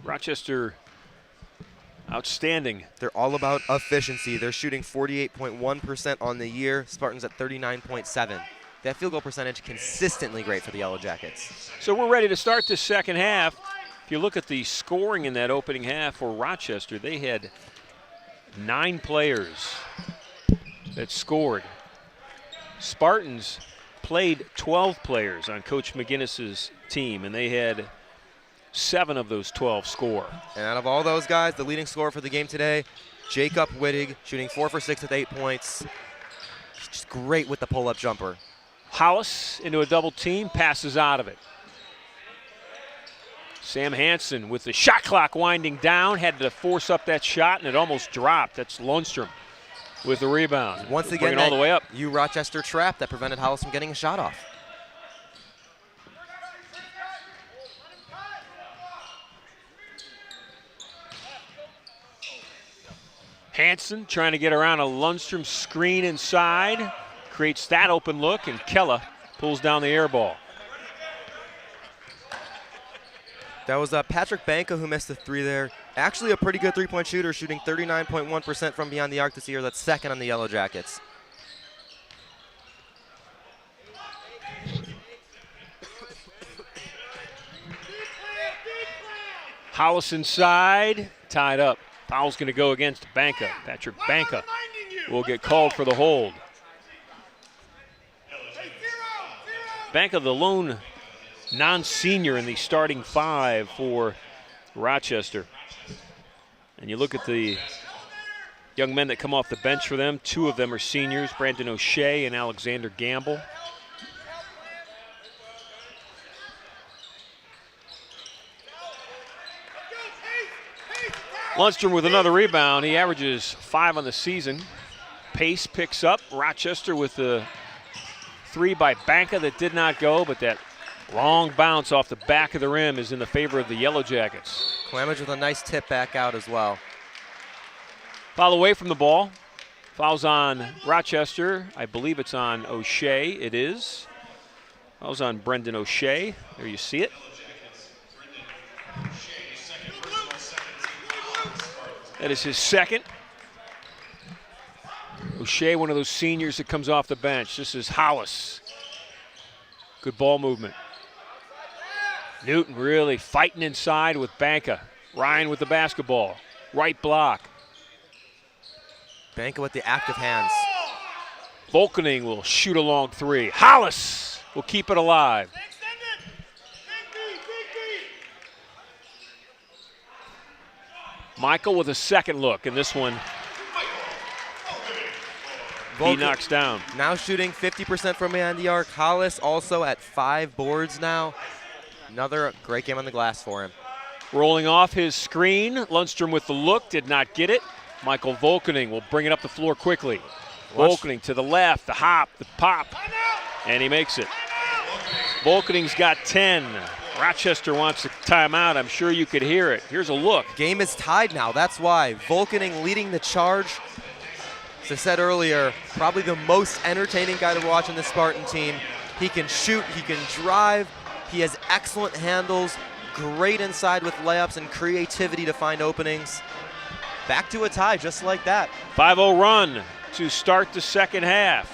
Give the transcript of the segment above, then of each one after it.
Rochester outstanding. They're all about efficiency. They're shooting 48.1% on the year. Spartans at 39.7. That field goal percentage consistently great for the Yellowjackets. So we're ready to start this second half. If you look at the scoring in that opening half for Rochester, they had 9 players that scored. Spartans played 12 players on Coach McGinnis's team, and they had 7 of those 12 score. And out of all those guys, the leading scorer for the game today, Jacob Wittig, shooting 4 for 6 with 8 points. Just great with the pull-up jumper. Hollis into a double team, passes out of it. Sam Hansen with the shot clock winding down, had to force up that shot, and it almost dropped. That's Lundstrom with the rebound. Once again, all the way up. Rochester trap that prevented Hollis from getting a shot off. Hansen trying to get around a Lundstrom screen inside. Creates that open look, and Kella pulls down the air ball. That was Patrick Banka who missed the 3 there. Actually a pretty good three-point shooter, shooting 39.1% from beyond the arc this year. That's second on the Yellowjackets. Hollis inside, tied up. Foul's going to go against Banka. Patrick Banka will get called for the hold. Banka, the lone non-senior in the starting 5 for Rochester. And you look at the young men that come off the bench for them. 2 of them are seniors, Brandon O'Shea and Alexander Gamble. Lundstrom with another rebound. He averages 5 on the season. Pace picks up. Rochester with the 3 by Banka that did not go, but that long bounce off the back of the rim is in the favor of the Yellowjackets. Quamage with a nice tip back out as well. Foul away from the ball. Foul's on Rochester. I believe it's on O'Shea. It is. Foul's on Brendan O'Shea. There you see it. That is his second. O'Shea, one of those seniors that comes off the bench. This is Hollis. Good ball movement. Newton really fighting inside with Banka. Ryan with the basketball. Right block. Banka with the active hands. Volkening will shoot a long 3. Hollis will keep it alive. Michael with a second look, and this one he knocks down. Now shooting 50% from behind the arc. Hollis also at 5 boards now. Another great game on the glass for him. Rolling off his screen. Lundstrom with the look, did not get it. Michael Volkening will bring it up the floor quickly. Volkening to the left, the hop, the pop, and he makes it. Volkening's got 10. Rochester wants a timeout. I'm sure you could hear it. Here's a look. Game is tied now. That's why. Volkening leading the charge. As I said earlier, probably the most entertaining guy to watch on the Spartan team. He can shoot, he can drive, he has excellent handles, great inside with layups and creativity to find openings. Back to a tie just like that. 5-0 run to start the second half.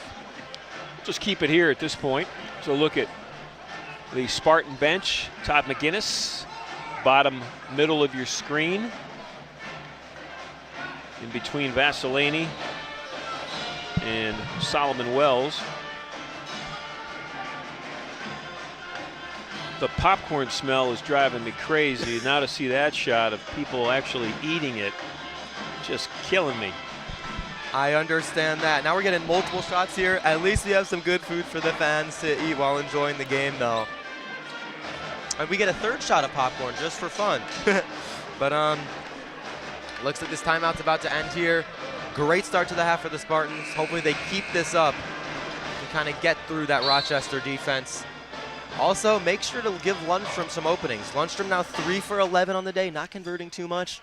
Just keep it here at this point. So look at the Spartan bench. Todd McGinnis, bottom middle of your screen. In between Vasilani and Solomon Wells. The popcorn smell is driving me crazy. Now to see that shot of people actually eating it, just killing me. I understand that. Now we're getting multiple shots here. At least we have some good food for the fans to eat while enjoying the game, though. And we get a 3rd shot of popcorn just for fun. But looks like this timeout's about to end here. Great start to the half for the Spartans. Hopefully they keep this up and kind of get through that Rochester defense. Also, make sure to give Lundstrom some openings. Lundstrom now 3 for 11 on the day, not converting too much.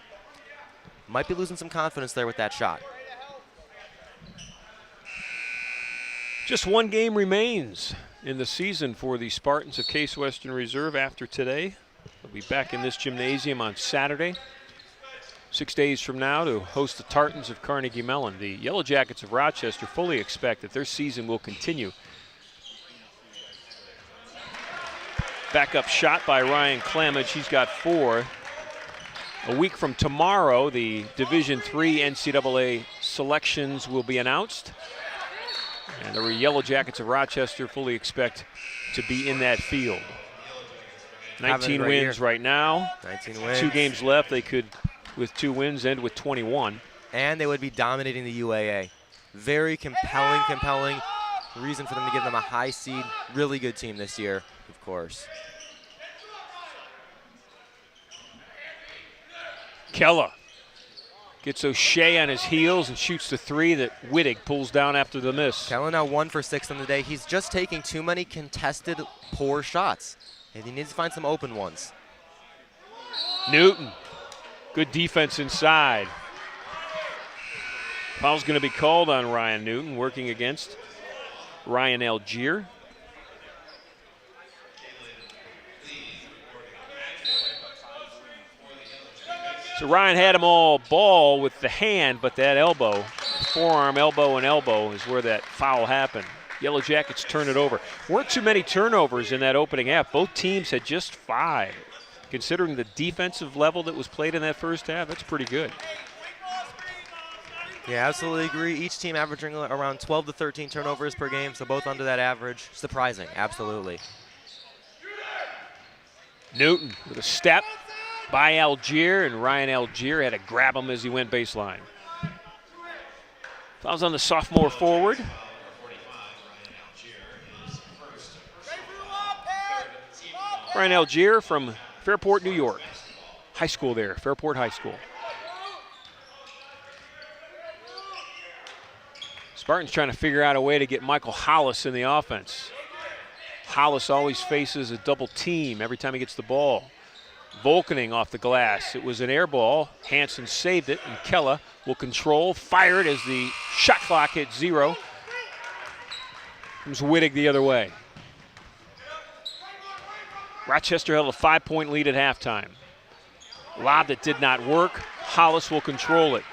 Might be losing some confidence there with that shot. Just 1 game remains in the season for the Spartans of Case Western Reserve after today. They'll be back in this gymnasium on Saturday, 6 days from now, to host the Tartans of Carnegie Mellon. The Yellowjackets of Rochester fully expect that their season will continue. Backup shot by Ryan Clamage. He's got 4. A week from tomorrow, the Division III NCAA selections will be announced. And the Yellowjackets of Rochester fully expect to be in that field. 19 wins right now. 19 wins. 2 games left. They could, with 2 wins, end with 21. And they would be dominating the UAA. Very compelling reason for them to give them a high seed. Really good team this year, of course. Kella gets O'Shea on his heels and shoots the 3 that Wittig pulls down after the miss. Kella now 1 for 6 on the day. He's just taking too many contested, poor shots. And he needs to find some open ones. Newton, good defense inside. Foul's going to be called on Ryan Newton, working against Ryan Algier. So Ryan had him all ball with the hand, but that elbow, forearm, elbow, and elbow is where that foul happened. Yellowjackets turn it over. Weren't too many turnovers in that opening half. Both teams had just 5. Considering the defensive level that was played in that first half, that's pretty good. Yeah, absolutely agree. Each team averaging around 12 to 13 turnovers per game, so both under that average. Surprising, absolutely. Newton with a step by Algier, and Ryan Algier had to grab him as he went baseline. Fouls on the sophomore forward. Ryan Algier from Fairport, New York. High school there, Fairport High School. Spartans trying to figure out a way to get Michael Hollis in the offense. Hollis always faces a double team every time he gets the ball. Volkening off the glass. It was an air ball. Hansen saved it, and Kella will control, fire it as the shot clock hits 0. Comes Wittig the other way. Rochester held a 5-point lead at halftime. Lob that did not work. Hollis will control it.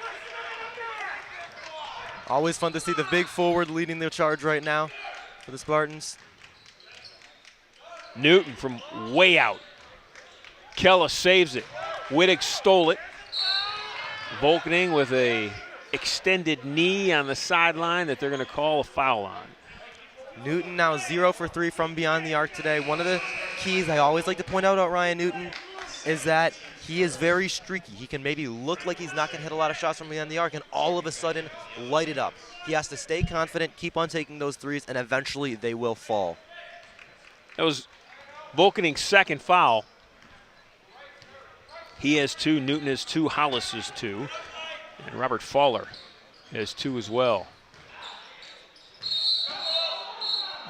Always fun to see the big forward leading the charge right now for the Spartans. Newton from way out. Kella saves it. Wittig stole it. Volkening with a extended knee on the sideline that they're going to call a foul on. Newton now 0 for 3 from beyond the arc today. One of the keys I always like to point out about Ryan Newton is that he is very streaky. He can maybe look like he's not going to hit a lot of shots from beyond the arc and all of a sudden light it up. He has to stay confident, keep on taking those threes, and eventually they will fall. That was Volkening's second foul. He has 2, Newton has 2, Hollis has 2, and Robert Fowler has 2 as well.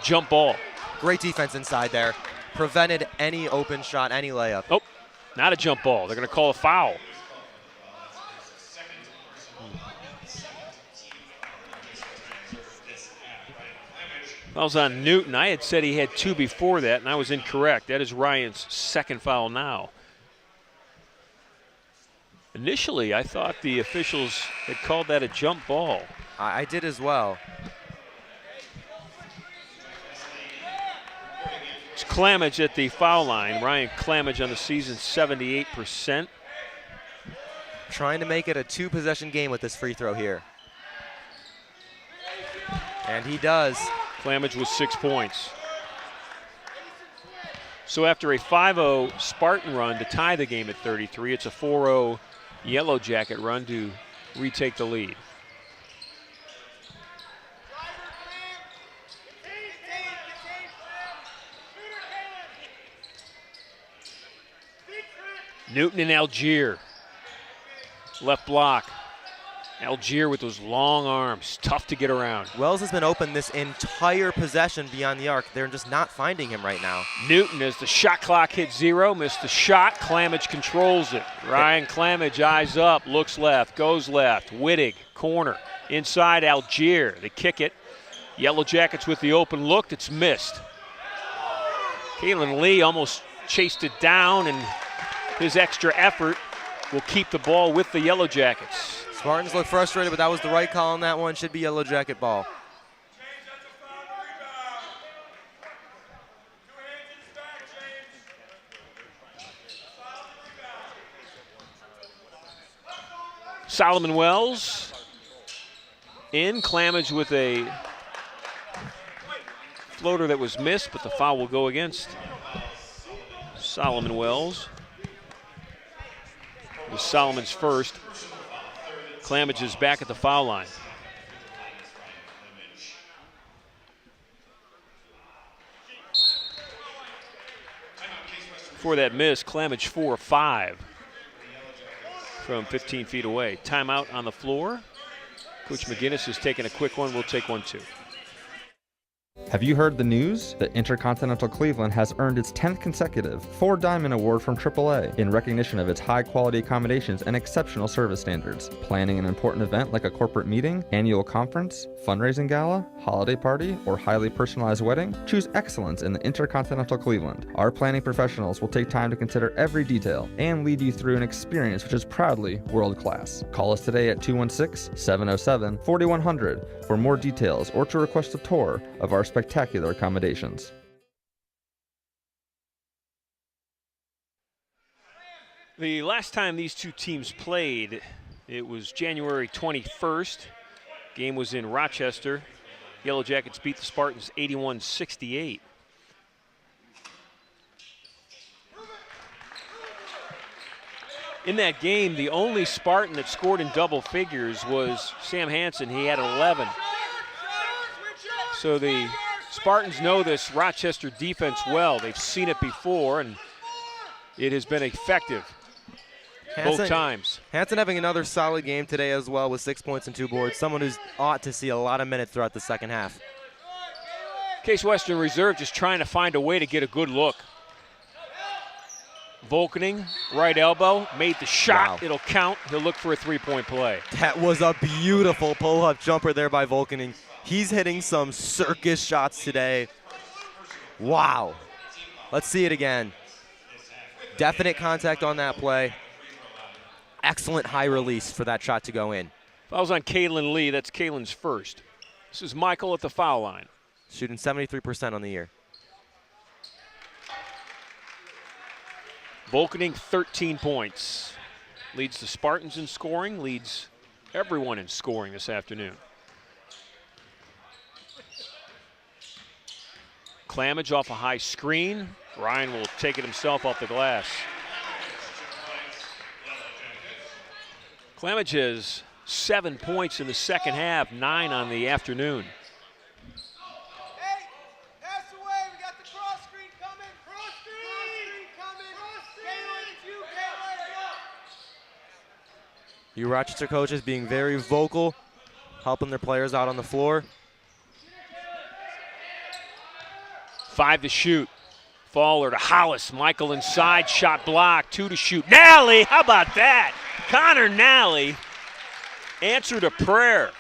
Jump ball. Great defense inside there. Prevented any open shot, any layup. Oh, not a jump ball. They're going to call a foul. Foul's on Newton. I had said he had 2 before that, and I was incorrect. That is Ryan's second foul now. Initially, I thought the officials had called that a jump ball. I did as well. It's Clamage at the foul line. Ryan Clamage on the season, 78%. Trying to make it a 2-possession game with this free throw here. And he does. Clamage with 6 points. So after a 5-0 Spartan run to tie the game at 33, it's a 4-0 Yellowjacket run to retake the lead. Newton and Algier. Left block. Algier with those long arms, tough to get around. Wells has been open this entire possession beyond the arc. They're just not finding him right now. Newton, as the shot clock hits 0, missed the shot. Clamage controls it. Ryan Clamage eyes up, looks left, goes left. Wittig, corner. Inside Algier, they kick it. Yellowjackets with the open look, it's missed. Kalen Lee almost chased it down, and his extra effort will keep the ball with the Yellowjackets. Spartans look frustrated, but that was the right call on that one. Should be Yellow Jacket ball. Solomon Wells in. Clamage with a floater that was missed, but the foul will go against Solomon Wells. It was Solomon's first. Clamage is back at the foul line. For that miss, Clamage 4 of 5 from 15 feet away. Timeout on the floor. Coach McGinnis is taking a quick one. We'll take one too. Have you heard the news? The Intercontinental Cleveland has earned its 10th consecutive 4 Diamond Award from AAA in recognition of its high-quality accommodations and exceptional service standards. Planning an important event like a corporate meeting, annual conference, fundraising gala, holiday party, or highly personalized wedding? Choose excellence in the Intercontinental Cleveland. Our planning professionals will take time to consider every detail and lead you through an experience which is proudly world-class. Call us today at 216-707-4100 for more details or to request a tour of our spectacular accommodations. The last time these two teams played, it was January 21st. Game was in Rochester. Yellowjackets beat the Spartans 81-68. In that game, the only Spartan that scored in double figures was Sam Hansen. He had 11. So the Spartans know this Rochester defense well. They've seen it before, and it has been effective both times. Hansen having another solid game today as well with 6 points and 2 boards. Someone who's ought to see a lot of minutes throughout the second half. Case Western Reserve just trying to find a way to get a good look. Volkening, right elbow, made the shot. Wow. It'll count. He'll look for a three-point play. That was a beautiful pull-up jumper there by Volkening. He's hitting some circus shots today. Wow. Let's see it again. Definite contact on that play. Excellent high release for that shot to go in. Foul's on Kalen Lee. That's Kalen's first. This is Michael at the foul line. Shooting 73% on the year. Volkening, 13 points. Leads the Spartans in scoring, leads everyone in scoring this afternoon. Clamage off a high screen. Ryan will take it himself off the glass. Clamage has 7 points in the second half, 9 on the afternoon. You Rochester coaches being very vocal, helping their players out on the floor. 5 to shoot. Faller to Hollis. Michael inside, shot blocked. 2 to shoot. Nally, how about that? Connor Nally answered a prayer.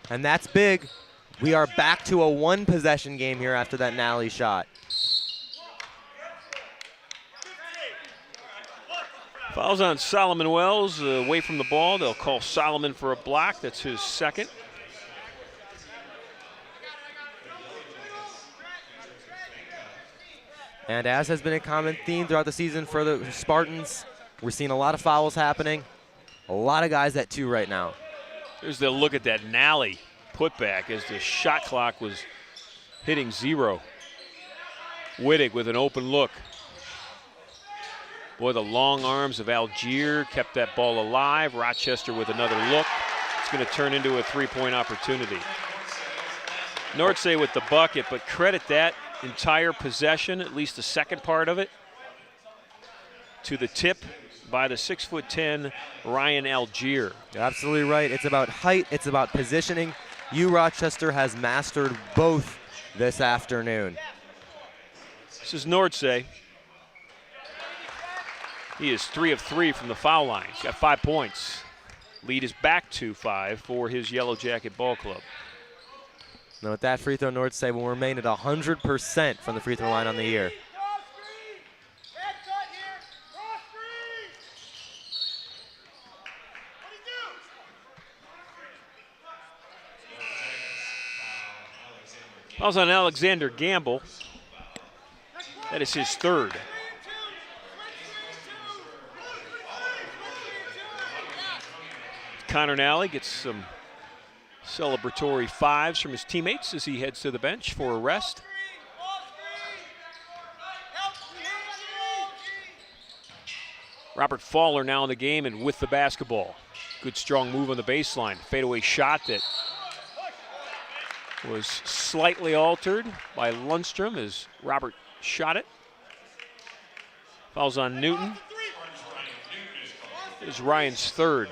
And that's big. We are back to a 1-possession game here after that Nally shot. Fouls on Solomon Wells, away from the ball. They'll call Solomon for a block. That's his second. And as has been a common theme throughout the season for the Spartans, we're seeing a lot of fouls happening. A lot of guys at 2 right now. There's the look at that Nally putback as the shot clock was hitting 0. Wittig with an open look. Boy, the long arms of Algier kept that ball alive. Rochester with another look. It's going to turn into a 3-point opportunity. Nordsey with the bucket, but credit that entire possession, at least the second part of it, to the tip by the 6'10" Ryan Algier. You're absolutely right. It's about height. It's about positioning. Rochester has mastered both this afternoon. This is Nordsey. He is 3 of 3 from the foul line. He's got 5 points. Lead is back to 5 for his Yellow Jacket ball club. Now with that free throw, Nordsey will remain at 100% from the free throw line on the year. Fouls on Alexander Gamble. That is his third. Connor Nally gets some celebratory fives from his teammates as he heads to the bench for a rest. Robert Fowler now in the game and with the basketball. Good strong move on the baseline. Fadeaway shot that was slightly altered by Lundstrom as Robert shot it. Fouls on Newton. It is Ryan's third.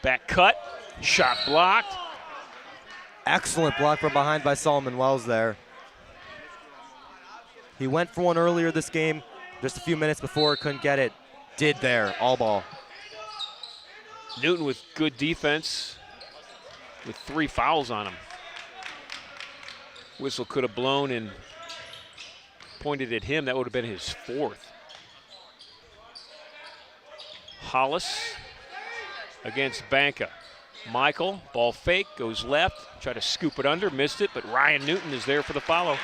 Back cut, shot blocked. Excellent block from behind by Solomon Wells there. He went for one earlier this game, just a few minutes before, couldn't get it. Did there, all ball. Newton with good defense with 3 fouls on him. Whistle could have blown and pointed at him. That would have been his 4th. Hollis against Banca. Michael, ball fake, goes left, try to scoop it under, missed it, but Ryan Newton is there for the follow.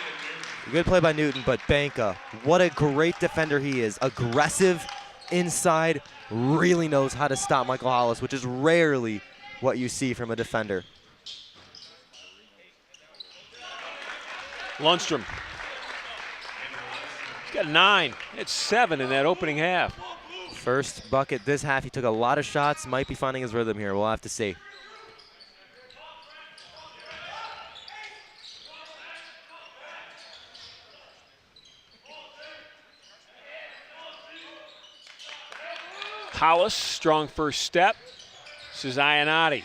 Good play by Newton, but Banca, what a great defender he is. Aggressive, inside, really knows how to stop Michael Hollis, which is rarely what you see from a defender. Lundstrom. He's got 9. It's 7 in that opening half. First bucket this half. He took a lot of shots. Might be finding his rhythm here. We'll have to see. Hollis, strong first step. This is Ionati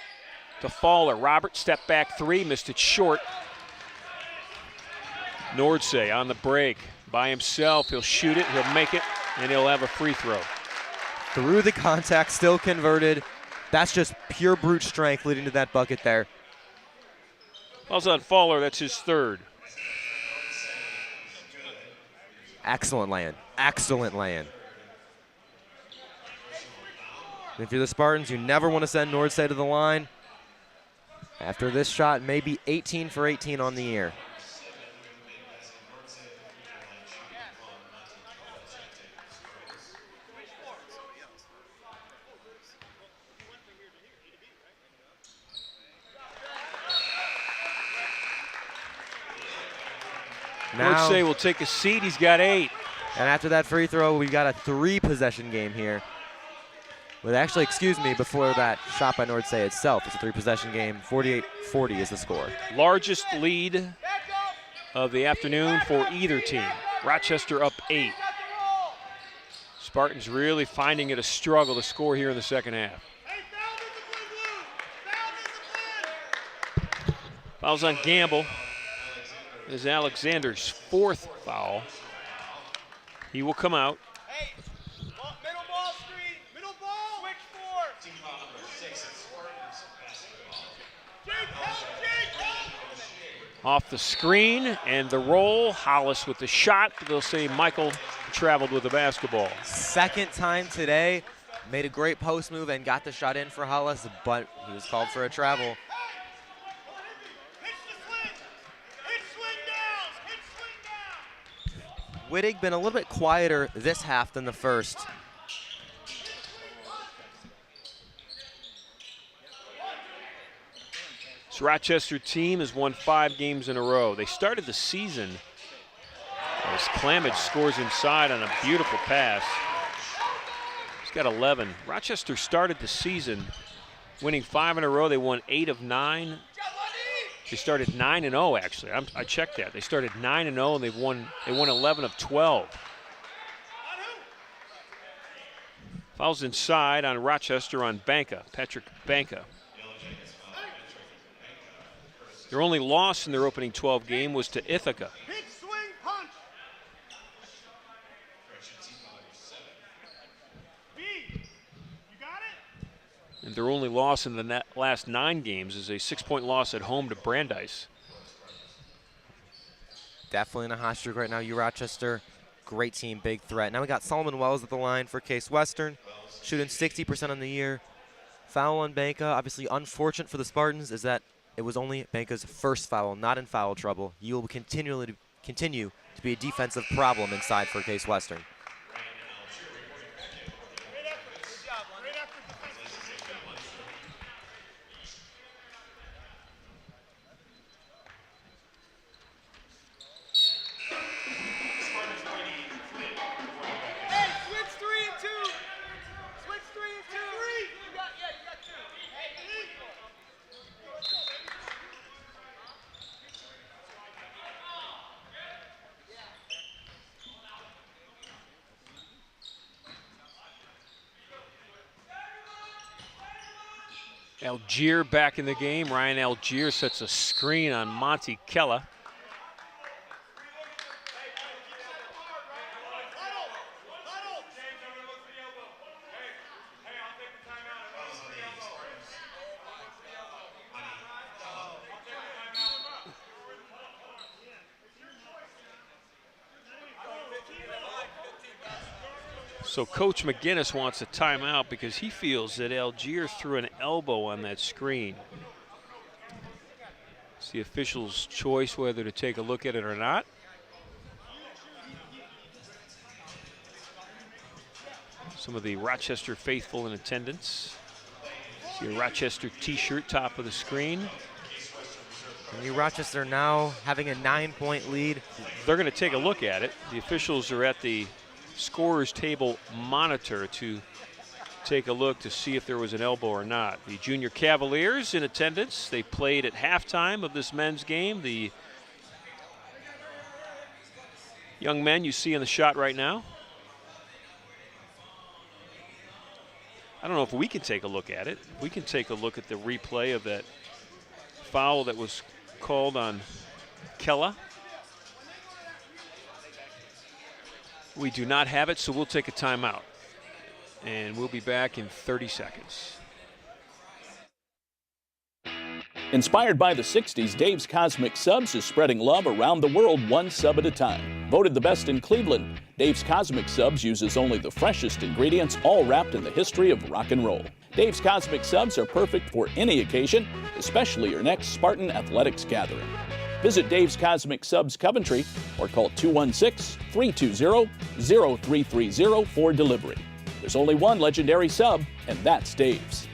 to Fowler. Robert, step back 3, missed it short. Nordsay on the break by himself. He'll shoot it, he'll make it, and he'll have a free throw. Through the contact, still converted. That's just pure brute strength leading to that bucket there. Fouls on Fowler, that's his third. Excellent lay-in, excellent lay-in. If you're the Spartans, you never want to send Nordsay to the line. After this shot, maybe 18 for 18 on the year. Nordsay will take a seat. He's got 8. And after that free throw, we've got a 3-possession game here. With actually, excuse me, before that shot by Nordsay itself, it's a 3-possession game. 48-40 is the score. Largest lead of the afternoon for either team. Rochester up 8. Spartans really finding it a struggle to score here in the second half. Fouls on Gamble. Is Alexander's 4th foul. He will come out. Hey, middle ball screen, middle ball, switch 4. Off the screen and the roll. Hollis with the shot. They'll say Michael traveled with the basketball. Second time today. Made a great post move and got the shot in for Hollis, but he was called for a travel. Wittig been a little bit quieter this half than the first. This Rochester team has won 5 games in a row. They started the season as Clamage scores inside on a beautiful pass. He's got 11. Rochester started the season winning 5 in a row. They won 8 of 9. They started 9-0 actually. I checked that. They started 9-0 and they won 11 of 12. Fouls inside on Rochester on Banca, Patrick Banca. Their only loss in their opening 12 game was to Ithaca. And their only loss in the last 9 games is a 6-point loss at home to Brandeis. Definitely in a hot streak right now. Rochester, great team, big threat. Now we got Solomon Wells at the line for Case Western, shooting 60% on the year. Foul on Banka. Obviously unfortunate for the Spartans is that it was only Banka's first foul, not in foul trouble. You will continue to be a defensive problem inside for Case Western. Algier back in the game. Ryan Algier sets a screen on Monty Kella. So Coach McGinnis wants a timeout because he feels that Algier threw an elbow on that screen. It's the official's choice whether to take a look at it or not. Some of the Rochester faithful in attendance. See a Rochester t-shirt top of the screen. And Rochester now having a 9-point lead. They're going to take a look at it. The officials are at the scorer's table monitor to take a look to see if there was an elbow or not. The Junior Cavaliers in attendance. They played at halftime of this men's game. The young men you see in the shot right now. I don't know if we can take a look at it. We can take a look at the replay of that foul that was called on Kella. We do not have it, so we'll take a timeout. And we'll be back in 30 seconds. Inspired by the 60s, Dave's Cosmic Subs is spreading love around the world one sub at a time. Voted the best in Cleveland, Dave's Cosmic Subs uses only the freshest ingredients, all wrapped in the history of rock and roll. Dave's Cosmic Subs are perfect for any occasion, especially your next Spartan athletics gathering. Visit Dave's Cosmic Subs Coventry or call 216-320-0330 for delivery. There's only one legendary sub, and that's Dave's.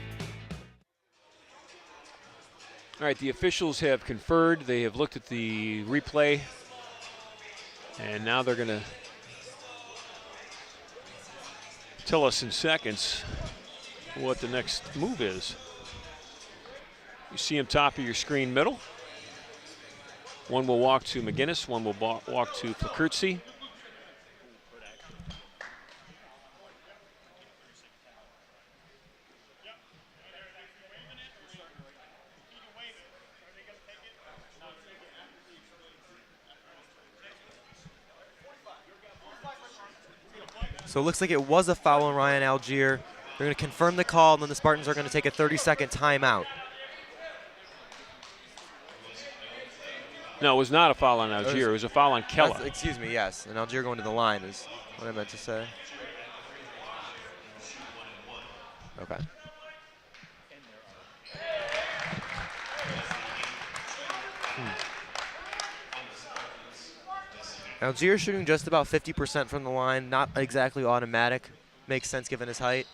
All right, the officials have conferred. They have looked at the replay, and now they're going to tell us in seconds what the next move is. You see him top of your screen middle. One will walk to McGinnis, one will walk to Flakurtzy. So it looks like it was a foul on Ryan Algier. They're going to confirm the call, and then the Spartans are going to take a 30-second timeout. No, it was not a foul on Algier. It was a foul on Kella. Excuse me, yes. And Algier going to the line is what I meant to say. Okay. Algier shooting just about 50% from the line. Not exactly automatic. Makes sense given his height.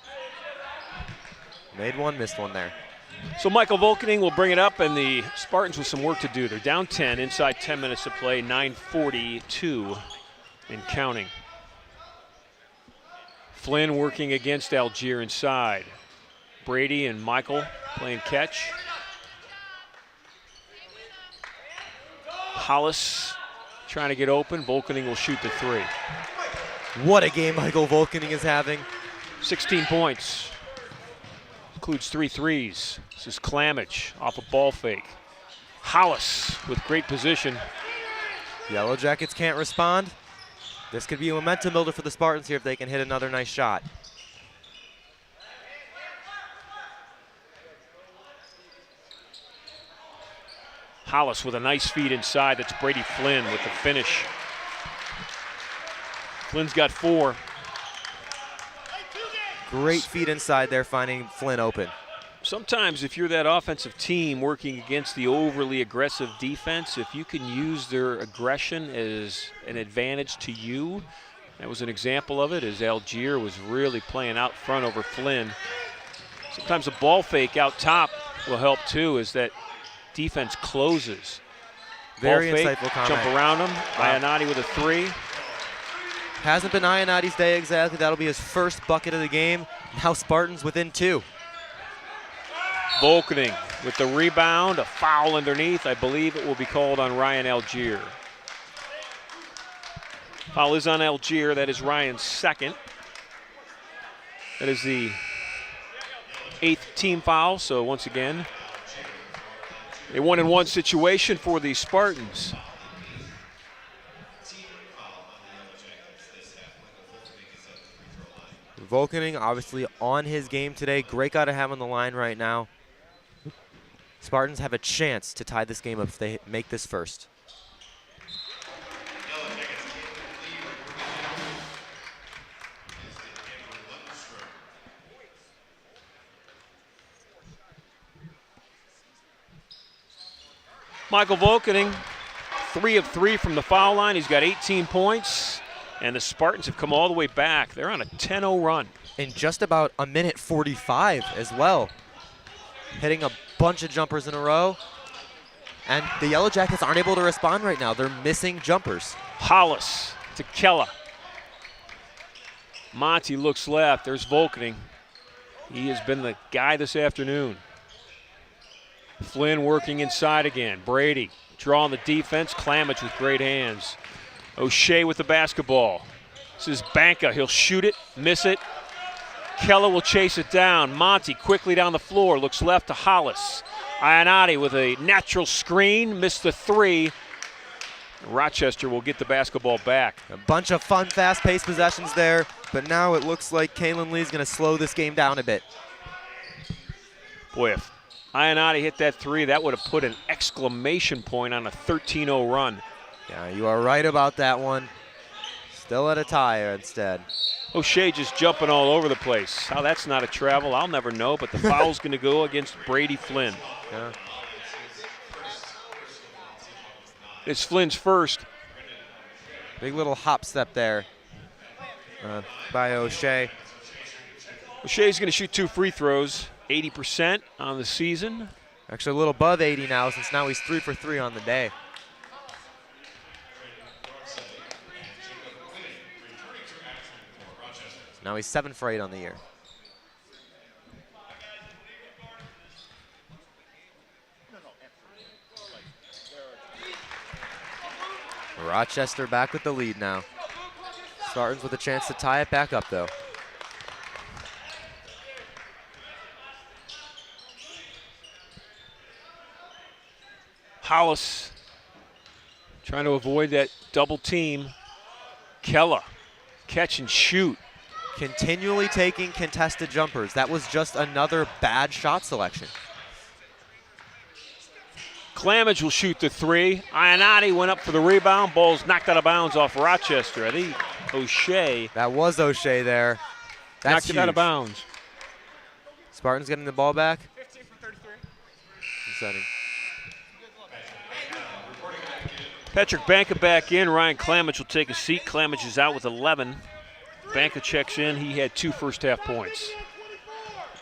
Made one, missed one there. So Michael Volkening will bring it up, and the Spartans with some work to do. They're down 10, inside 10 minutes to play, 9:42 and counting. Flynn working against Algier inside. Brady and Michael playing catch. Hollis trying to get open. Volkening will shoot the three. What a game Michael Volkening is having. 16 points. Includes 3 threes. This is Clamage off a ball fake. Hollis with great position. Yellowjackets can't respond. This could be a momentum builder for the Spartans here if they can hit another nice shot. Hollis with a nice feed inside. That's Brady Flynn with the finish. Flynn's got 4. Great feed inside there, finding Flynn open. Sometimes if you're that offensive team working against the overly aggressive defense, if you can use their aggression as an advantage to you, that was an example of it as Algier was really playing out front over Flynn. Sometimes a ball fake out top will help too as that defense closes. Very ball fake, insightful comment. jump around him. Wow. Ionati with a 3. Hasn't been Ionati's day exactly. That'll be his first bucket of the game. Now Spartans within 2. Volkening with the rebound, a foul underneath. I believe it will be called on Ryan Algier. Foul is on Algier. That is Ryan's 2nd. That is the 8th team foul. So once again, a 1-and-1 situation for the Spartans. Volkening obviously on his game today. Great guy to have on the line right now. Spartans have a chance to tie this game up if they make this first. Michael Volkening, 3 of 3 from the foul line. He's got 18 points, and the Spartans have come all the way back. They're on a 10-0 run. In just about a minute 45 as well. Hitting a bunch of jumpers in a row. And the Yellowjackets aren't able to respond right now. They're missing jumpers. Hollis to Kella. Monty looks left. There's Volkening. He has been the guy this afternoon. Flynn working inside again. Brady drawing the defense. Klamich with great hands. O'Shea with the basketball. This is Banka. He'll shoot it, miss it. Kella will chase it down. Monty quickly down the floor. Looks left to Hollis. Ionati with a natural screen. Missed the 3. Rochester will get the basketball back. A bunch of fun, fast-paced possessions there. But now it looks like Kalen Lee's going to slow this game down a bit. Boy, if Ionati hit that 3, that would have put an exclamation point on a 13-0 run. Yeah, you are right about that one. Still at a tie instead. O'Shea just jumping all over the place. How that's not a travel, I'll never know, but the foul's going to go against Brady Flynn. Yeah. It's Flynn's first. Big little hop step there by O'Shea. O'Shea's going to shoot 2 free throws, 80% on the season. Actually a little above 80 now, since now he's 3 for 3 on the day. Now he's 7 for 8 on the year. Rochester back with the lead now. Spartans with a chance to tie it back up though. Hollis trying to avoid that double team. Kella, catch and shoot. Continually taking contested jumpers. That was just another bad shot selection. Klamich will shoot the 3. Ionati went up for the rebound. Ball's knocked out of bounds off Rochester. I think O'Shea. That was O'Shea there. That's knocked it out of bounds. Spartans getting the ball back. 15 from 33. Setting. Patrick Banka back in. Ryan Klamich will take a seat. Klamich is out with 11. Banka checks in. He had 2 first-half points.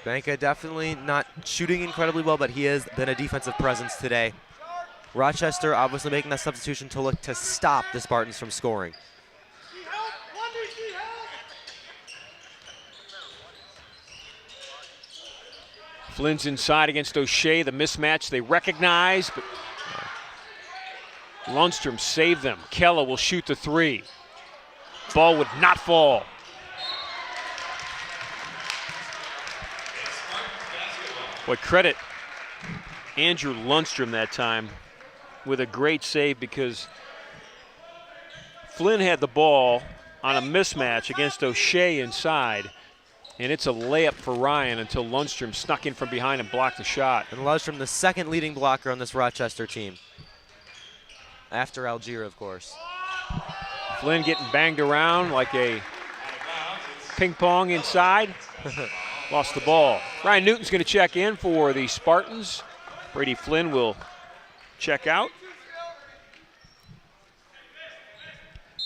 Banka definitely not shooting incredibly well, but he has been a defensive presence today. Rochester obviously making that substitution to look to stop the Spartans from scoring. Flynn's inside against O'Shea. The mismatch they recognize, but Lundstrom saved them. Kella will shoot the 3. Ball would not fall. Boy, credit Andrew Lundstrom that time with a great save, because Flynn had the ball on a mismatch against O'Shea inside, and it's a layup for Ryan until Lundstrom snuck in from behind and blocked the shot. And Lundstrom, the second leading blocker on this Rochester team. After Algier, of course. Flynn getting banged around like a ping pong inside. Lost the ball. Ryan Newton's going to check in for the Spartans. Brady Flynn will check out.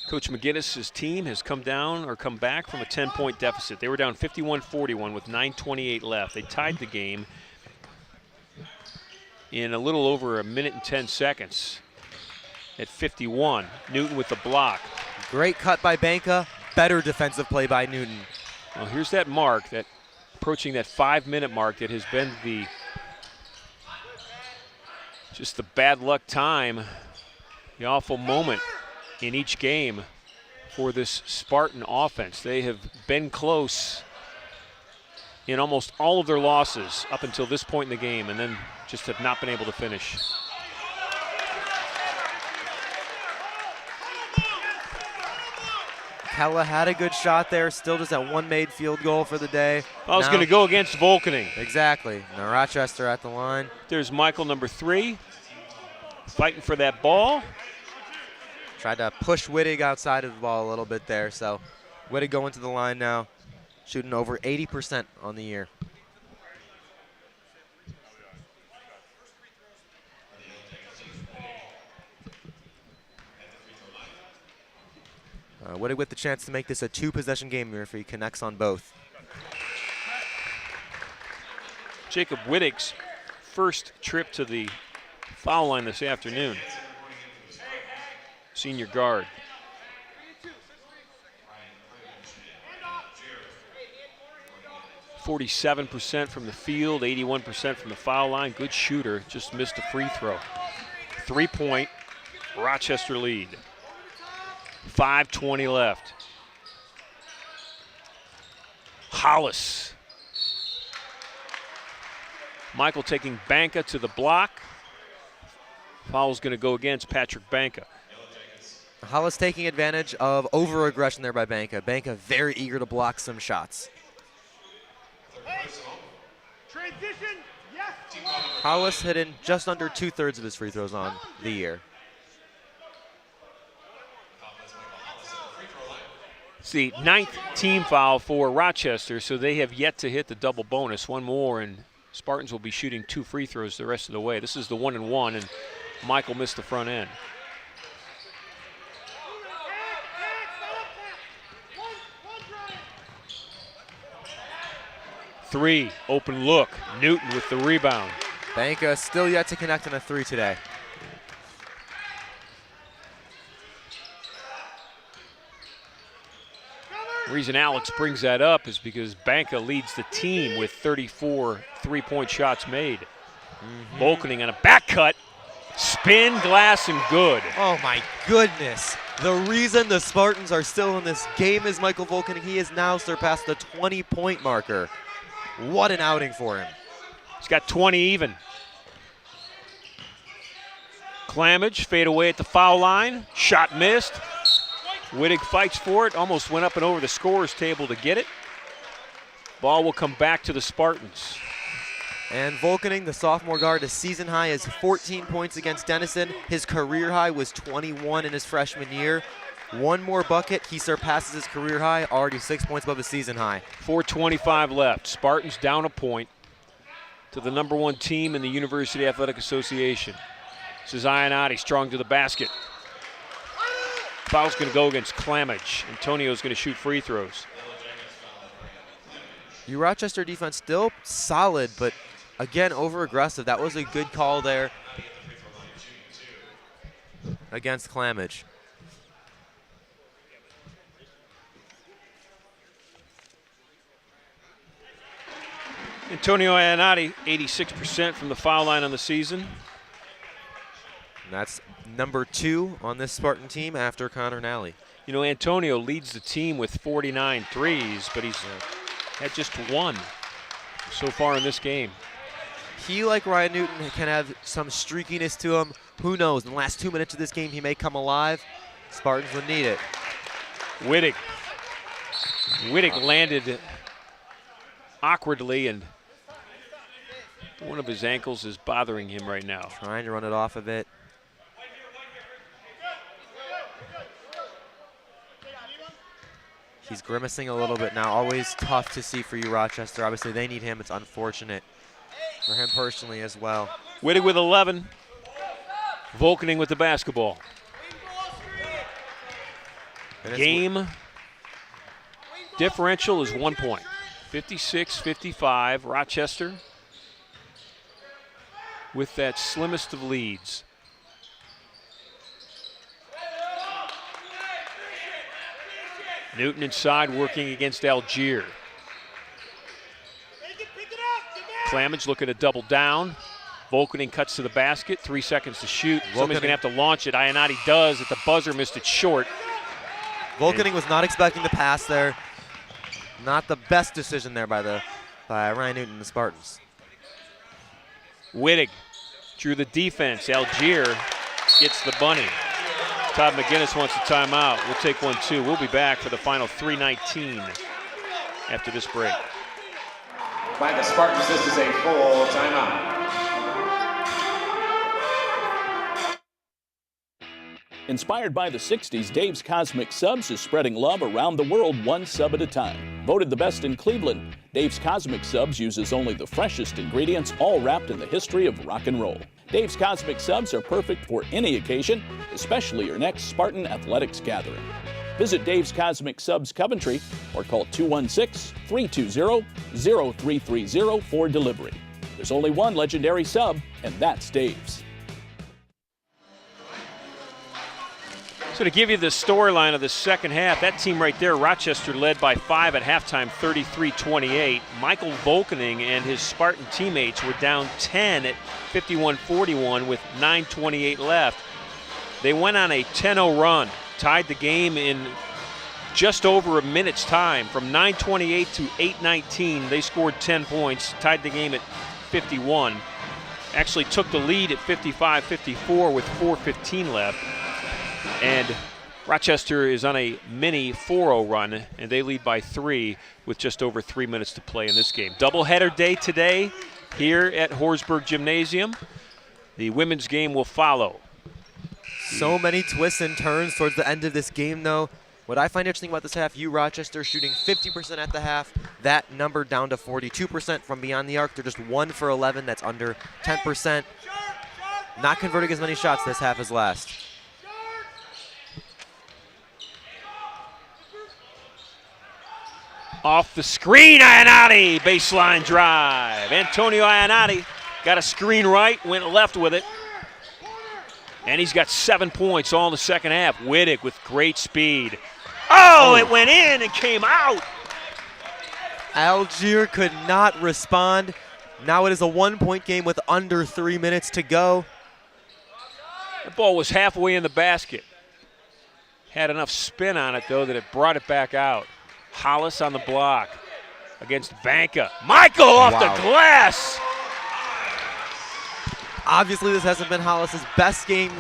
Coach McGinnis's team has come back from a 10-point deficit. They were down 51-41 with 9:28 left. They tied the game in a little over 1:10 at 51. Newton with the block. Great cut by Banka. Better defensive play by Newton. Well, here's that mark, that approaching that 5-minute mark that has been just the bad luck time, the awful moment in each game for this Spartan offense. They have been close in almost all of their losses up until this point in the game, and then just have not been able to finish. Kella had a good shot there, still just at one made field goal for the day. I was going to go against Volkening. Exactly. Now Rochester at the line. There's Michael, number 3, fighting for that ball. Tried to push Wittig outside of the ball a little bit there, so Wittig going to the line now, shooting over 80% on the year. Wittig with the chance to make this a 2-possession game here if he connects on both. Jacob Wittig's first trip to the foul line this afternoon. Senior guard. .47% from the field, 81% from the foul line. Good shooter, just missed a free throw. 3-point Rochester lead. 5:20 left. Hollis. Michael taking Banka to the block. Foul's going to go against Patrick Banka. Hollis taking advantage of over-aggression there by Banka. Banka very eager to block some shots. Transition, yes. Hollis hitting just under 2/3 of his free throws on the year. It's the 9th team foul for Rochester, so they have yet to hit the double bonus. One more, and Spartans will be shooting 2 free throws the rest of the way. This is the 1-and-1, and Michael missed the front end. Three, open look. Newton with the rebound. Banka still yet to connect on a 3 today. The reason Alex brings that up is because Banka leads the team with 34 3-point shots made. Volkening on a back cut, spin, glass, and good. Oh my goodness. The reason the Spartans are still in this game is Michael Volkening. He has now surpassed the 20-point marker. What an outing for him. He's got 20 even. Clamage, fade away at the foul line. Shot missed. Wittig fights for it, almost went up and over the scorer's table to get it. Ball will come back to the Spartans. And Volkening, the sophomore guard, his season high is 14 points against Denison. His career high was 21 in his freshman year. One more bucket, he surpasses his career high, already 6 points above his season high. 4:25 left. Spartans down a point to the #1 team in the University Athletic Association. This is Ionati, strong to the basket. Foul's going to go against Clamage. Antonio's going to shoot free throws. Your Rochester defense still solid, but again, over-aggressive. That was a good call there against Clamage. Antonio Ionati, 86% from the foul line on the season. And that's #2 on this Spartan team after Connor Nally. You know, Antonio leads the team with 49 threes, but he's had just 1 so far in this game. He, like Ryan Newton, can have some streakiness to him. Who knows? In the last 2 minutes of this game, he may come alive. Spartans would need it. Wittig landed awkwardly, and one of his ankles is bothering him right now. Trying to run it off of it. He's grimacing a little bit now. Always tough to see for you, Rochester. Obviously, they need him. It's unfortunate for him personally as well. Wittig with 11. Volkening with the basketball. Game differential is 1 point. 56-55. Rochester with that slimmest of leads. Newton inside working against Algier. Clamage looking to double down. Volkening cuts to the basket, 3 seconds to shoot. Somebody's going to have to launch it. Ionati does at the buzzer, missed it short. Volkening was not expecting the pass there. Not the best decision there by Ryan Newton and the Spartans. Wittig drew the defense. Algier gets the bunny. Todd McGinnis wants a timeout. We'll take one too. We'll be back for the final 3:19 after this break. By the Spartans, this is a full timeout. Inspired by the 60s, Dave's Cosmic Subs is spreading love around the world one sub at a time. Voted the best in Cleveland, Dave's Cosmic Subs uses only the freshest ingredients, all wrapped in the history of rock and roll. Dave's Cosmic Subs are perfect for any occasion, especially your next Spartan athletics gathering. Visit Dave's Cosmic Subs Coventry or call 216-320-0330 for delivery. There's only one legendary sub, and that's Dave's. So to give you the storyline of the second half, that team right there, Rochester led by 5 at halftime, 33-28. Michael Volkening and his Spartan teammates were down 10 at 51-41 with 9:28 left. They went on a 10-0 run, tied the game in just over a minute's time. From 9:28 to 8:19, they scored 10 points, tied the game at 51. Actually took the lead at 55-54 with 4:15 left. And Rochester is on a mini 4-0 run, and they lead by 3 with just over 3 minutes to play in this game. Doubleheader day today here at Horsburgh Gymnasium. The women's game will follow. So many twists and turns towards the end of this game, though. What I find interesting about this half, Rochester shooting 50% at the half. That number down to 42% from beyond the arc. They're just 1 for 11. That's under 10%. Not converting as many shots this half as last. Off the screen, Ionati, baseline drive. Antonio Ionati got a screen right, went left with it. And he's got 7 points all in the second half. Wittig with great speed. Oh, it went in and came out. Algier could not respond. Now it is a 1-point game with under 3 minutes to go. The ball was halfway in the basket. Had enough spin on it, though, that it brought it back out. Hollis on the block against Banka. Michael off the glass. Obviously, this hasn't been Hollis's best game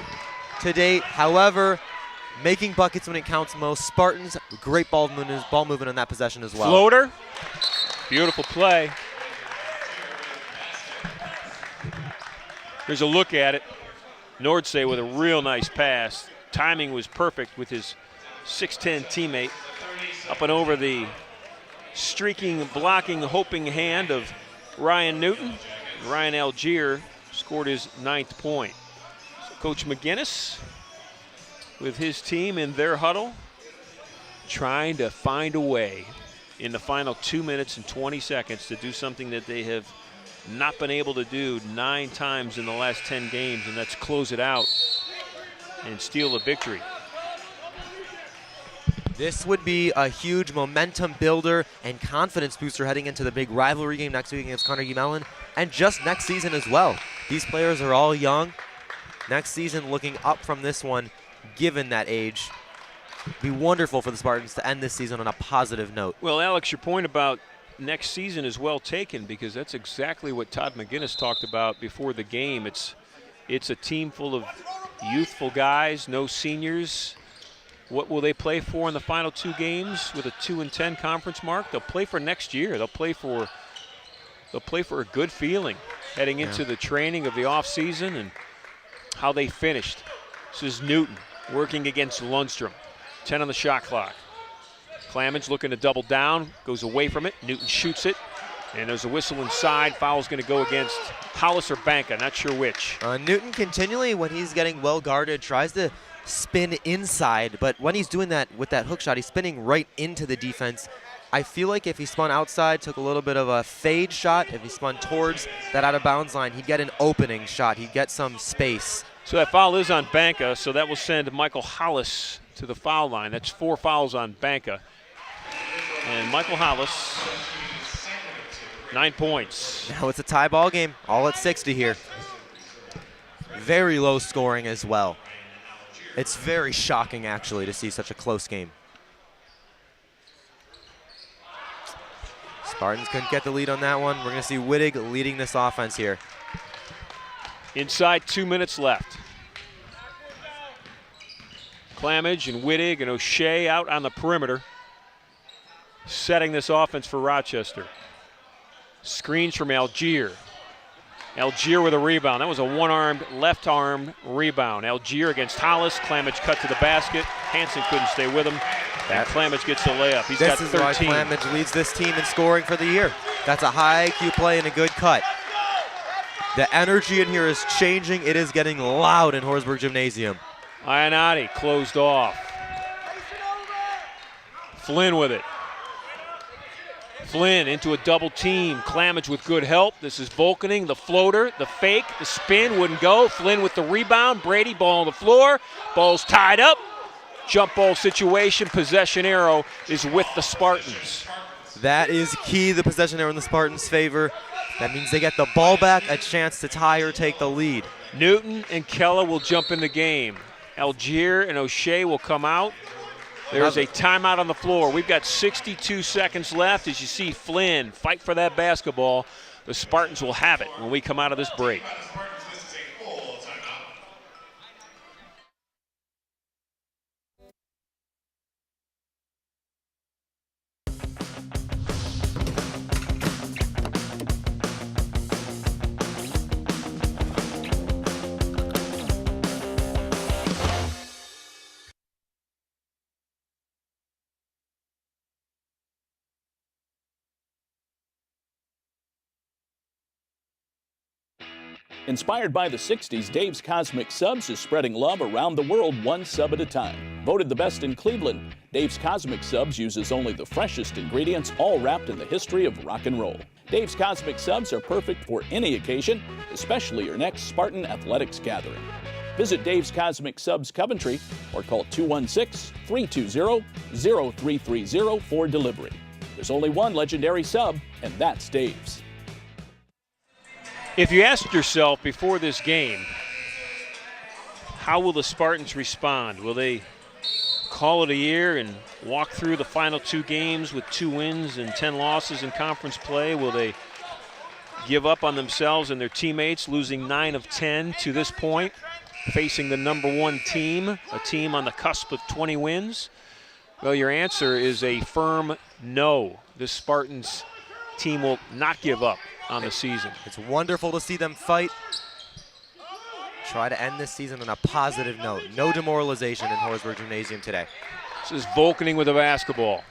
to date. However, making buckets when it counts most. Spartans, great ball movement on that possession as well. Floater. Beautiful play. Here's a look at it. Nordsay with a real nice pass. Timing was perfect with his 6'10 teammate. Up and over the streaking, blocking, hoping hand of Ryan Newton. Ryan Algier scored his 9th point. So Coach McGinnis with his team in their huddle, trying to find a way in the final 2 minutes and 20 seconds to do something that they have not been able to do 9 times in the last 10 games, and that's close it out and steal the victory. This would be a huge momentum builder and confidence booster heading into the big rivalry game next week against Carnegie Mellon, and just next season as well. These players are all young. Next season, looking up from this one, given that age. It'd be wonderful for the Spartans to end this season on a positive note. Well, Alex, your point about next season is well taken, because that's exactly what Todd McGinnis talked about before the game. It's a team full of youthful guys, no seniors. What will they play for in the final 2 games with a 2-10 conference mark? They'll play for next year. They'll play for a good feeling heading into the training of the offseason and how they finished. This is Newton working against Lundstrom. 10 on the shot clock. Clamage looking to double down, goes away from it. Newton shoots it, and there's a whistle inside. Foul's going to go against Hollis or Banka, not sure which. Newton continually, when he's getting well guarded, tries to spin inside, but when he's doing that with that hook shot, he's spinning right into the defense. I feel like if he spun outside, took a little bit of a fade shot, if he spun towards that out of bounds line, he'd get an opening shot. He'd get some space. So that foul is on Banka, so that will send Michael Hollis to the foul line. That's 4 fouls on Banka. And Michael Hollis, 9 points. Now it's a tie ball game, all at 60 here. Very low scoring as well. It's very shocking, actually, to see such a close game. Spartans couldn't get the lead on that one. We're going to see Wittig leading this offense here. Inside 2 minutes left. Clamage and Wittig and O'Shea out on the perimeter, setting this offense for Rochester. Screens from Algier. Algier with a rebound. That was a one-armed, left-armed rebound. Algier against Hollis. Clamage cut to the basket. Hansen couldn't stay with him. And Clamage gets the layup. He's got 13. This is why Clamage leads this team in scoring for the year. That's a high IQ play and a good cut. The energy in here is changing. It is getting loud in Horsburgh Gymnasium. Ionati closed off. Flynn with it. Flynn into a double team. Clamage with good help. This is Volkening, the floater, the fake, the spin, wouldn't go. Flynn with the rebound. Brady, ball on the floor. Ball's tied up. Jump ball situation. Possession arrow is with the Spartans. That is key, the possession arrow in the Spartans' favor. That means they get the ball back, a chance to tie or take the lead. Newton and Kella will jump in the game. Algier and O'Shea will come out. There's a timeout on the floor. We've got 62 seconds left. As you see Flynn fight for that basketball, the Spartans will have it when we come out of this break. Inspired by the 60s, Dave's Cosmic Subs is spreading love around the world one sub at a time. Voted the best in Cleveland, Dave's Cosmic Subs uses only the freshest ingredients, all wrapped in the history of rock and roll. Dave's Cosmic Subs are perfect for any occasion, especially your next Spartan athletics gathering. Visit Dave's Cosmic Subs Coventry or call 216-320-0330 for delivery. There's only one legendary sub, and that's Dave's. If you asked yourself before this game, how will the Spartans respond? Will they call it a year and walk through the final 2 games with 2 wins and 10 losses in conference play? Will they give up on themselves and their teammates, losing 9 of 10 to this point, facing the #1 team, a team on the cusp of 20 wins? Well, your answer is a firm no. This Spartans team will not give up on the season. It's wonderful to see them fight. Try to end this season on a positive note. No demoralization in Horsburgh Gymnasium today. This is Volkening with the basketball.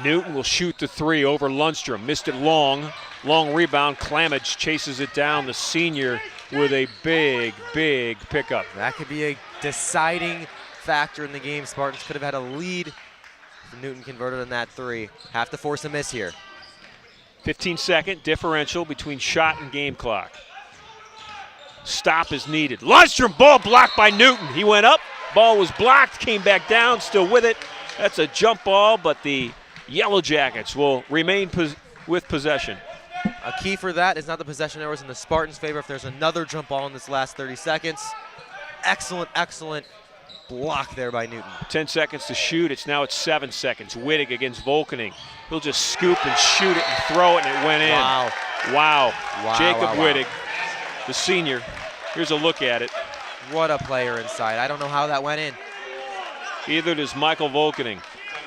Newton will shoot the 3 over Lundstrom. Missed it long. Long rebound. Clamage chases it down. The senior with a big, big pickup. That could be a deciding factor in the game. Spartans could have had a lead. Newton converted on that 3. Have to force a miss here. 15-second differential between shot and game clock. Stop is needed. Lundstrom, ball blocked by Newton. He went up, ball was blocked, came back down, still with it. That's a jump ball, but the Yellowjackets will remain with possession. A key for that is not the possession arrows in the Spartans' favor. If there's another jump ball in this last 30 seconds, excellent, excellent block there by Newton. 10 seconds to shoot. It's now at 7 seconds. Wittig against Volkening. He'll just scoop and shoot it and throw it, and it went in. Wow. Wow. Jacob wow. Wittig, the senior. Here's a look at it. What a player inside. I don't know how that went in. Either does Michael Volkening.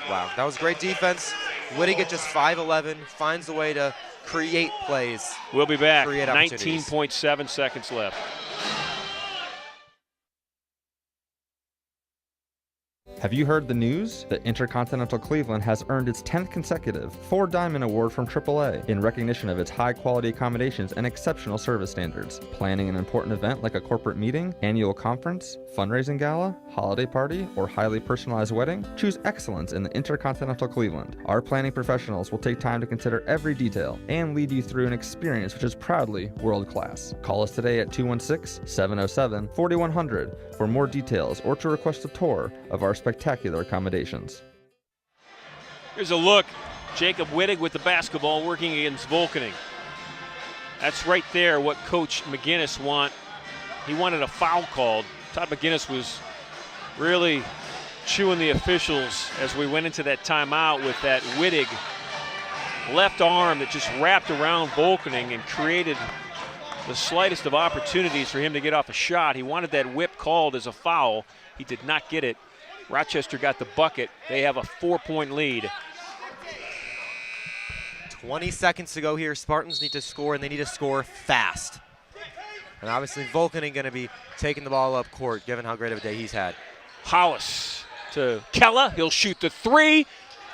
Wow, that was great defense. Wittig at just 5'11", finds a way to create plays. We'll be back. Create opportunities. 19.7 seconds left. Have you heard the news? The Intercontinental Cleveland has earned its 10th consecutive 4-Diamond Award from AAA in recognition of its high-quality accommodations and exceptional service standards. Planning an important event like a corporate meeting, annual conference, fundraising gala, holiday party, or highly personalized wedding? Choose excellence in the Intercontinental Cleveland. Our planning professionals will take time to consider every detail and lead you through an experience which is proudly world-class. Call us today at 216-707-4100 for more details or to request a tour of our spectacular accommodations. Here's a look. Jacob Wittig with the basketball working against Volkening. That's right there what Coach McGinnis he wanted a foul called. Todd McGinnis was really chewing the officials as we went into that timeout with that Wittig left arm that just wrapped around Volkening and created the slightest of opportunities for him to get off a shot. He wanted that whip called as a foul. He did not get it. Rochester got the bucket. They have a 4-point lead. 20 seconds to go here. Spartans need to score, and they need to score fast. And obviously Volkening going to be taking the ball up court, given how great of a day he's had. Hollis to Kella. He'll shoot the three.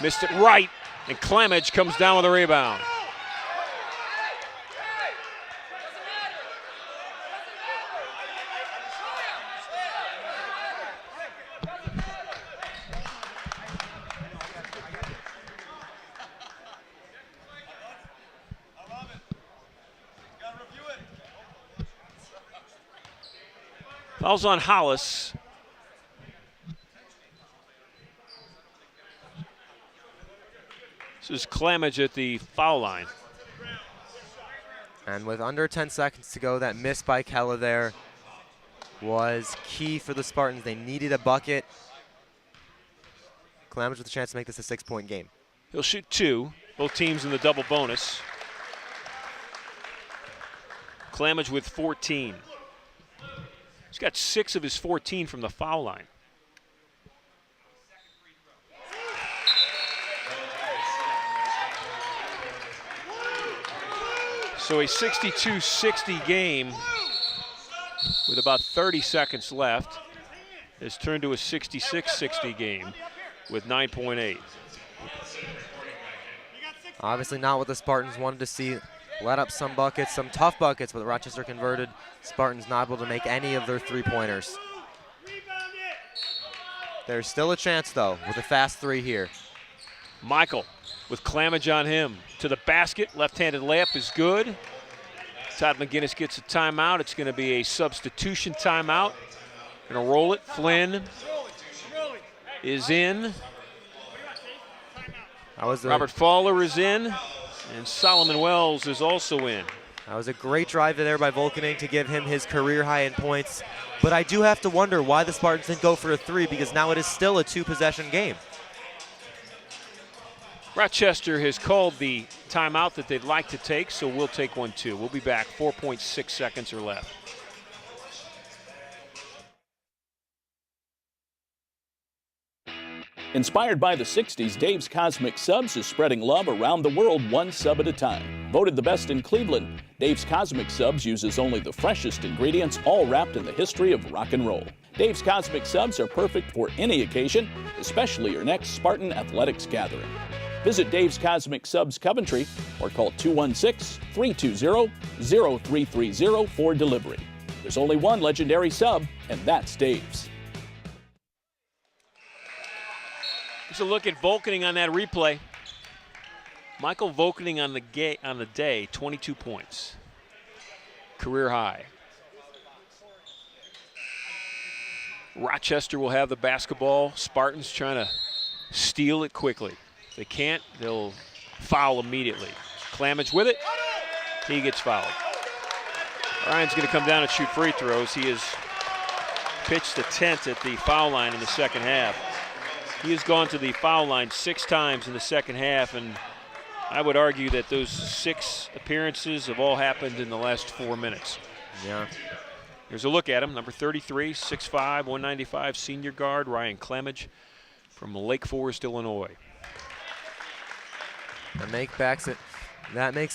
Missed it right, and Clemage comes down with a rebound. Foul's on Hollis. This is Clemage at the foul line. And with under 10 seconds to go, that miss by Kella there was key for the Spartans. They needed a bucket. Clemage with a chance to make this a 6-point game. He'll shoot two. Both teams in the double bonus. Clemage with 14. He's got 6 of his 14 from the foul line. So a 62-60 game with about 30 seconds left has turned to a 66-60 game with 9.8. Obviously not what the Spartans wanted to see. Let up some buckets, some tough buckets, but Rochester converted. Spartans not able to make any of their three-pointers. There's still a chance, though, with a fast three here. Michael with Clemage on him. To the basket, left-handed layup is good. Todd McGinnis gets a timeout. It's going to be a substitution timeout. Going to roll it. Flynn is in. Robert Fowler is in. And Solomon Wells is also in. That was a great drive there by Volkening to give him his career high in points. But I do have to wonder why the Spartans didn't go for a three, because now it is still a 2-possession game. Rochester has called the timeout that they'd like to take, so we'll take one too. We'll be back. 4.6 seconds are left. Inspired by the 60s, Dave's Cosmic Subs is spreading love around the world one sub at a time. Voted the best in Cleveland, Dave's Cosmic Subs uses only the freshest ingredients, all wrapped in the history of rock and roll. Dave's Cosmic Subs are perfect for any occasion, especially your next Spartan athletics gathering. Visit Dave's Cosmic Subs Coventry or call 216-320-0330 for delivery. There's only one legendary sub, and that's Dave's. Here's a look at Volkening on that replay. Michael Volkening on the day, 22 points. Career high. Rochester will have the basketball. Spartans trying to steal it quickly. If they can't, they'll foul immediately. Clemage with it. He gets fouled. Ryan's going to come down and shoot free throws. He has pitched a tent at the foul line in the second half. He has gone to the foul line 6 times in the second half, and I would argue that those 6 appearances have all happened in the last 4 minutes. Yeah. Here's a look at him. Number 33, 6'5", 195, senior guard, Ryan Clemage from Lake Forest, Illinois. That makes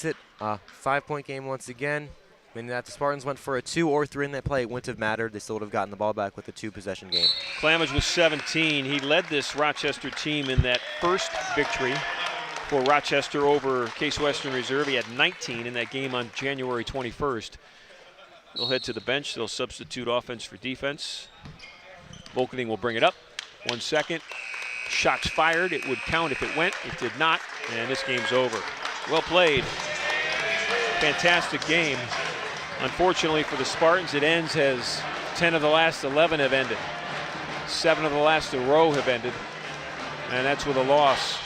it a 5-point game once again. Meaning that the Spartans went for a 2 or 3 in that play, it wouldn't have mattered. They still would have gotten the ball back with a 2-possession game. Clamage with 17. He led this Rochester team in that first victory for Rochester over Case Western Reserve. He had 19 in that game on January 21st. They'll head to the bench. They'll substitute offense for defense. Volkening will bring it up. 1 second. Shots fired. It would count if it went. It did not. And this game's over. Well played. Fantastic game. Unfortunately for the Spartans, it ends as 10 of the last 11 have ended. 7 of the last in a row have ended. And that's with a loss.